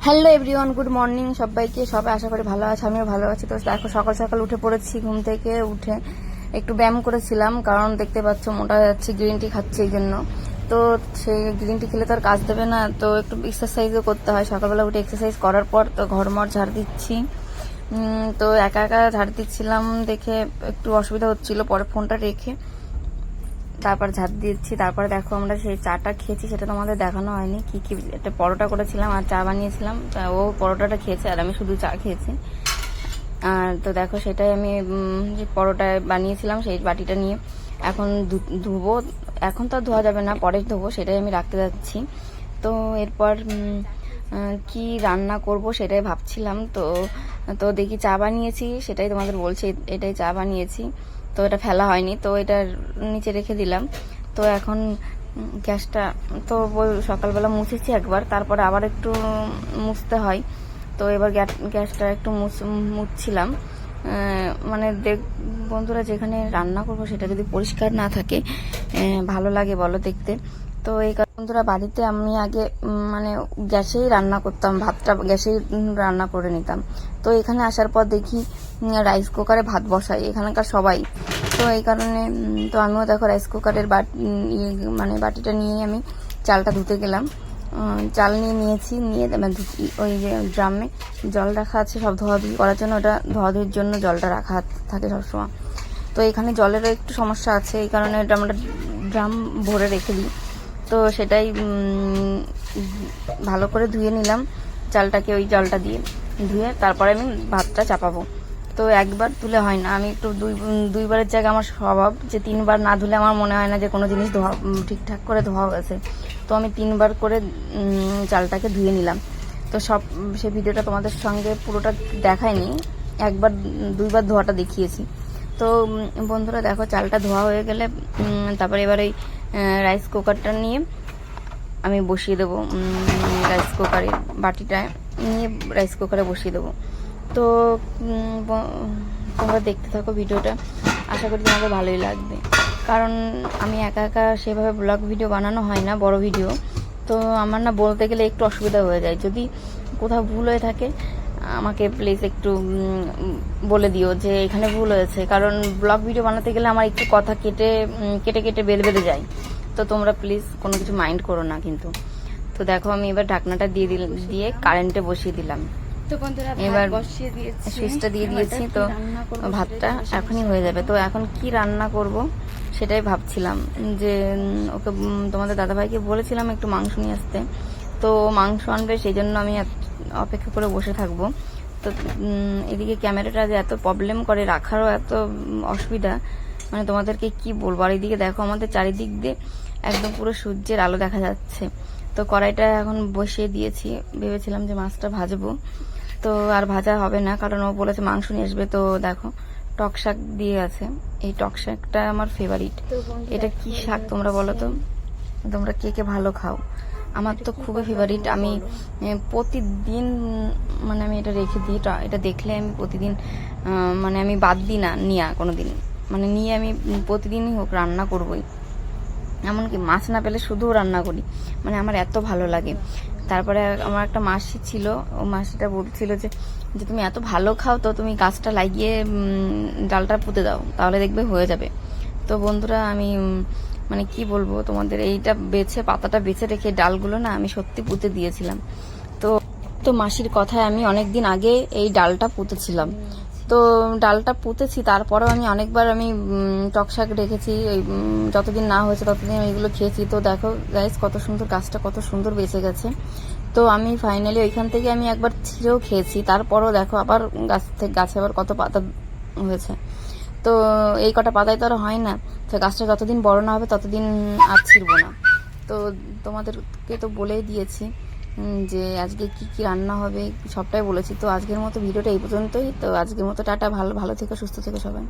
Hello everyone, good morning সবাইকে। সবাই আশা করি ভালো আছে, আমিও ভালো আছি। তো দেখো সকাল সকাল উঠে পড়েছি, ঘুম থেকে উঠে একটু ব্যায়াম করেছিলাম, কারণ দেখতে পাচ্ছ মোটা যাচ্ছি, গ্রিন টি খাচ্ছি এই জন্য। তো সেই গ্রিন টি খেলে তো আর কাজ দেবে না, তো একটু এক্সারসাইজও করতে হয়। সকালবেলা উঠে এক্সারসাইজ করার পর তো ঘরমর ঝাড় দিচ্ছি। তো একা একা ঝাড় দিচ্ছিলাম দেখে একটু অসুবিধা হচ্ছিল, পরে ফোনটা রেখে তারপর ঝাড় দিচ্ছি। তারপরে দেখো আমরা সেই চাটা খেয়েছি, সেটা তোমাদের দেখানো হয়নি। কি কি একটা পরোটা করেছিলাম আর চা বানিয়েছিলাম, ও পরোটাটা খেয়েছে আর আমি শুধু চা খেয়েছি। আর তো দেখো সেটাই আমি যে পরোটা বানিয়েছিলাম সেই বাটিটা নিয়ে এখন ধুবো। এখন তো ধোয়া যাবে না, পরে ধোবো, সেটাই আমি রাখতে যাচ্ছি। তো এরপর কি রান্না করব সেটাই ভাবছিলাম। তো তো দেখি চা বানিয়েছি, সেটাই তোমাদের বলছি, এটাই চা বানিয়েছি। তো এটা ফেলা হয়নি, তো এটা নিচে রেখে দিলাম। তো এখন গ্যাসটা তো সকালবেলা মুছেছি একবার, তারপরে আবার একটু মুছতে হয়। তো এবার গ্যাসটা একটু মুছছিলাম। মানে বন্ধুরা, যেখানে রান্না করবো সেটা যদি পরিষ্কার না থাকে ভালো লাগে বলো দেখতে? তো এই বন্ধুরা, বাড়িতে আমি আগে মানে গ্যাসেই রান্না করতাম, ভাতটা গ্যাসেই রান্না করে নিতাম। তো এখানে আসার পর দেখি রাইস কুকারে ভাত বসাই এখানকার সবাই। তো এই কারণে তো আমিও দেখো রাইস কুকারের মানে বাটিটা নিয়ে আমি চালটা ধুতে গেলাম। চাল নিয়েছি, নিয়ে ওই যে ড্রামে জল রাখা আছে সব ধোয়াধুয়ি করার জন্য, ওটা ধোয়াধুয়ির জন্য জলটা রাখা থাকে সবসময়। তো এখানে জলেরও একটু সমস্যা আছে, এই কারণে আমরা ড্রাম ভরে রেখে দিই। তো সেটাই ভালো করে ধুয়ে নিলাম চালটাকে, ওই জলটা দিয়ে ধুয়ে তারপরে আমি ভাতটা চাপাবো। তো একবার ধুলে হয় না, আমি একটু দুইবারের জায়গায় আমার স্বভাব যে তিনবার না ধুলে আমার মনে হয় না যে কোনো জিনিস ধোয়া ঠিকঠাক করে ধোয়া হয়েছে। তো আমি তিনবার করে চালটাকে ধুয়ে নিলাম। তো সে ভিডিওটা তোমাদের সঙ্গে পুরোটা দেখায়নি, একবার দুইবার ধোয়াটা দেখিয়েছি। তো বন্ধুরা দেখো, চালটা ধোয়া হয়ে গেলে তারপরে এবার ওই রাইস কুকারটা নিয়ে আমি বসিয়ে দেবো, রাইস কুকারে বাটিটা নিয়ে রাইস কুকারে বসিয়ে দেবো। তো তোমরা দেখতে থাকো ভিডিওটা, আশা করি তোমাদের ভালোই লাগবে। কারণ আমি একা একা সেভাবে ব্লগ ভিডিও বানানো হয় না, বড় ভিডিও। তো আমার না বলতে গেলে একটু অসুবিধা হয়ে যায়, যদি কোথাও ভুল হয়ে থাকে আমাকে প্লিজ একটু বলে দিও যে এখানে ভুল হয়েছে। কারণ ব্লগ ভিডিও বানাতে গেলে আমার একটু কথা কেটে কেটে কেটে বেঁধে যায়। তো তোমরা প্লিজ কোনো কিছু মাইন্ড করো না কিন্তু। তো দেখো আমি এবার ঢাকনাটা দিয়ে কারেন্টে বসিয়ে দিলাম। এবার সুইচটা দিয়ে দিয়েছি, তো ভাতটা এখনই হয়ে যাবে। তো এখন কি রান্না করব সেটাই ভাবছিলাম, যে ওকে তোমাদের দাদাভাইকে বলেছিলাম একটু মাংস নিয়ে আসতে। তো মাংস আনবে, সেই জন্য আমি অপেক্ষা করে বসে থাকবো। তো এদিকে ক্যামেরাটা যে এত প্রবলেম করে, রাখারও এত অসুবিধা, মানে তোমাদেরকে কি বলবো। আর এদিকে দেখো আমাদের চারিদিক দিয়ে একদম পুরো সূর্যের আলো দেখা যাচ্ছে। তো কড়াইটা এখন বসিয়ে দিয়েছি, ভেবেছিলাম যে মাছটা ভাজবো, তো আর ভাজা হবে না, কারণ ও বলেছে মাংস নিয়ে আসবে। তো দেখো টক শাক দিয়ে আছে, এই টক শাকটা আমার ফেভারিট। এটা কি শাক তোমরা বলো তো, তোমরা কে কে ভালো খাও? আমার তো খুবই ফেভারিট। আমি প্রতিদিন মানে আমি এটা রেখে দিই, এটা দেখলে আমি প্রতিদিন মানে আমি বাদ দিই না নিয়ে কোনোদিন, মানে নিয়ে আমি প্রতিদিনই হোক রান্না করবই। এমনকি মাছ না পেলে শুধুও রান্না করি, মানে আমার এত ভালো লাগে। তারপরে আমার একটা মাসি ছিল, ও মাসিটা বলছিল যে তুমি এত ভালো খাও, তো তুমি গাছটা লাগিয়ে ডালটা পুঁতে দাও, তাহলে দেখবে হয়ে যাবে। তো বন্ধুরা, আমি মানে কি বলবো তোমাদের, এইটা পাতাটা বেছে রেখে ডালগুলো না আমি সত্যি পুঁতে দিয়েছিলাম। তো তো মাসির কথায় আমি অনেকদিন আগে এই ডালটা পুঁতেছিলাম। তো ডালটা পুঁতেছি, তারপরেও আমি অনেকবার আমি টক শাক রেখেছি, ওই যতদিন না হয়েছে ততদিন ওইগুলো খেয়েছি। তো দেখো গাইস, কত সুন্দর গাছটা, কত সুন্দর বেঁচে গেছে। তো আমি ফাইনালি ওইখান থেকে আমি একবার ছিঁড়েও খেয়েছি, তারপরও দেখো আবার গাছে আবার কত পাতা হয়েছে। তো এই কটা পাতায় তো আর হয় না, তো গাছটা যতদিন বড় না হবে ততদিন আর ছিঁড়বো না। তো তোমাদেরকে তো বলেই দিয়েছি যে আজকে কি কি রান্না হবে সবটাই বলেছি। তো আজকের মতো ভিডিওটা এই পর্যন্তই। তো আজকের মতো টাটা, ভালো থেকো, সুস্থ থেকো সবাই।